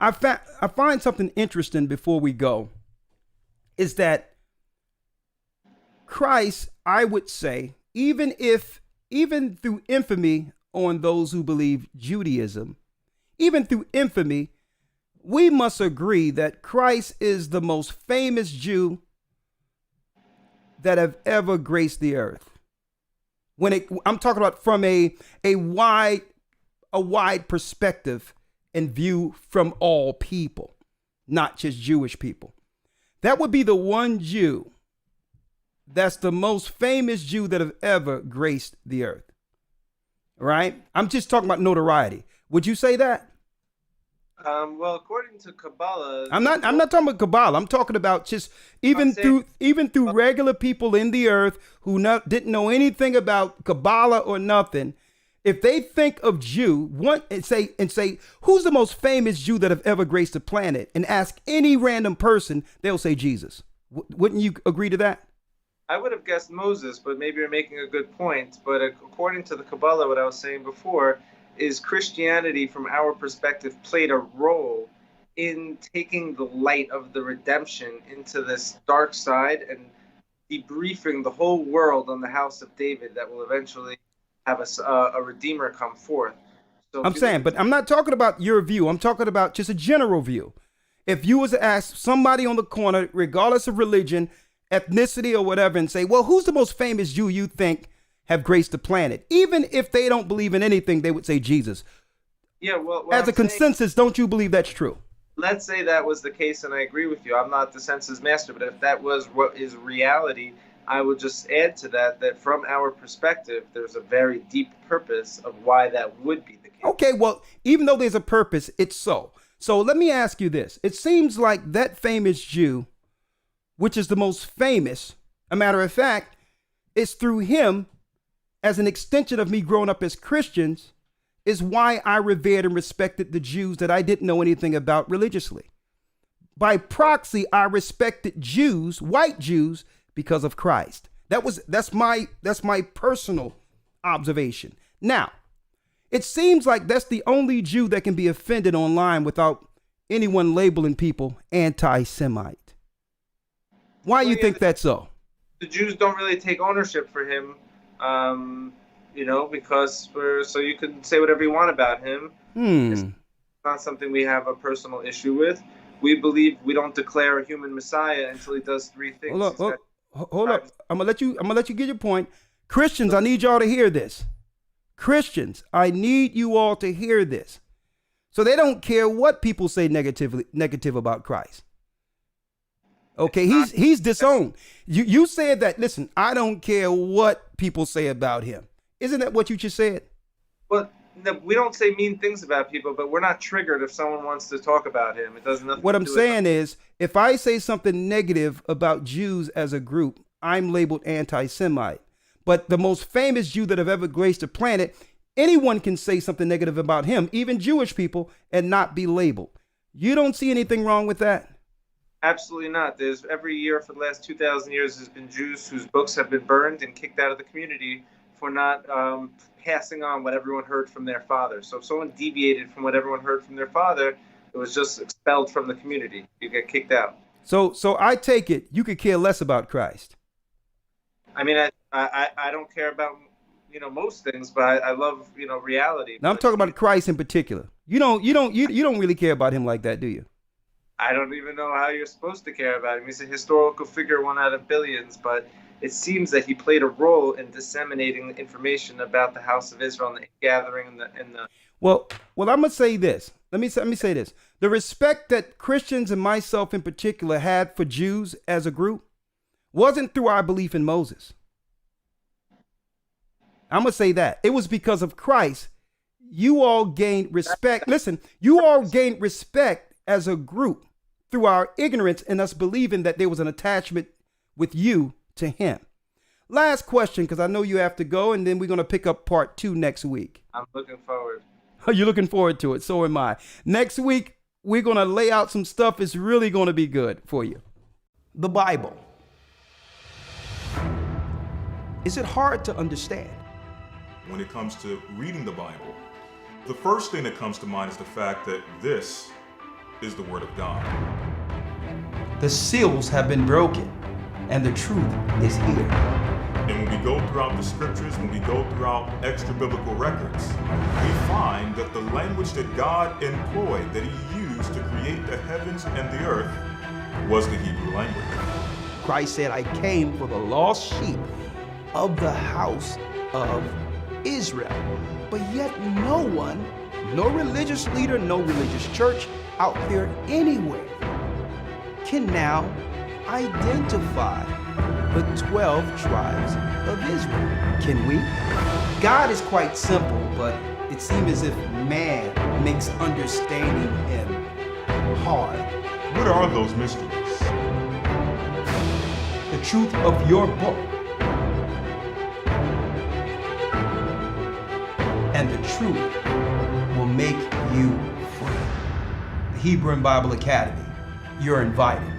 I find something interesting before we go is that Christ, I would say, even through infamy on those who believe Judaism, even through infamy, we must agree that Christ is the most famous Jew that have ever graced the earth. I'm talking about from a wide perspective and view from all people, not just Jewish people. That would be the one Jew that's the most famous Jew that have ever graced the earth. Right? I'm just talking about notoriety. Would you say that? Well, according to Kabbalah, I'm not talking about Kabbalah. I'm talking about just even through regular people in the earth who didn't know anything about Kabbalah or nothing. If they think of Jew, and say who's the most famous Jew that have ever graced the planet, and ask any random person, they'll say Jesus. Wouldn't you agree to that? I would have guessed Moses, but maybe you're making a good point. But according to the Kabbalah, what I was saying before is Christianity, from our perspective, played a role in taking the light of the redemption into this dark side and debriefing the whole world on the house of David that will eventually have a redeemer come forth. So I'm saying, but I'm not talking about your view. I'm talking about just a general view. If you was to ask somebody on the corner, regardless of religion, ethnicity, or whatever, and say, well, who's the most famous Jew you think have graced the planet? Even if they don't believe in anything, they would say Jesus. Yeah, well, as a consensus, don't you believe that's true? Let's say that was the case, and I agree with you. I'm not the census master, but if that was what is reality, I would just add to that from our perspective, there's a very deep purpose of why that would be the case. Okay, well, even though there's a purpose, it's so. So let me ask you this. It seems like that famous Jew, which is the most famous, a matter of fact, it's through him, as an extension of me growing up as Christians, is why I revered and respected the Jews that I didn't know anything about religiously. By proxy, I respected Jews, white Jews, because of Christ. That's my personal observation. Now, it seems like that's the only Jew that can be offended online without anyone labeling people anti-Semite. Why do you think that's so? The Jews don't really take ownership for him, because so you can say whatever you want about him. It's not something we have a personal issue with. We believe we don't declare a human Messiah until he does three things. Hold up. I'm gonna let you get your point. Christians, I need y'all to hear this. Christians, I need you all to hear this. So they don't care what people say negative about Christ. Okay, he's disowned. You said that, listen, I don't care what people say about him. Isn't that what you just said? Well, no, we don't say mean things about people, but we're not triggered if someone wants to talk about him. It does nothing. What I'm saying is, if I say something negative about Jews as a group, I'm labeled anti-Semite. But the most famous Jew that have ever graced the planet, anyone can say something negative about him, even Jewish people, and not be labeled. You don't see anything wrong with that? Absolutely not. There's every year for the last 2,000 years, there's been Jews whose books have been burned and kicked out of the community for not passing on what everyone heard from their father. So if someone deviated from what everyone heard from their father, it was just expelled from the community. You get kicked out. So I take it you could care less about Christ. I mean, I don't care about most things, but I love reality. Now I'm talking about Christ in particular. You don't really care about him like that, do you? I don't even know how you're supposed to care about him. He's a historical figure, one out of billions, but it seems that he played a role in disseminating information about the house of Israel and the gathering and the. Well, I'm gonna say this. Let me say this. The respect that Christians and myself in particular had for Jews as a group wasn't through our belief in Moses. I'm gonna say that it was because of Christ. You all gained respect. Listen, you all gained respect as a group through our ignorance and us believing that there was an attachment with you to him. Last question, because I know you have to go, and then we're going to pick up part 2 next week. I'm looking forward. You're looking forward to it. So am I. Next week, we're going to lay out some stuff that's really going to be good for you. The Bible. Is it hard to understand? When it comes to reading the Bible, the first thing that comes to mind is the fact that this is the Word of God. The seals have been broken, and the truth is here. And when we go throughout the scriptures, when we go throughout extra biblical records, we find that the language that God employed, that He used to create the heavens and the earth, was the Hebrew language. Christ said, I came for the lost sheep of the house of Israel. But yet no one, no religious leader, no religious church out there anywhere can now identify the 12 tribes of Israel. Can we? God is quite simple, but it seems as if man makes understanding Him hard. What are those mysteries? The truth of your book and the truth will make you free. The Hebrew and Bible Academy, you're invited.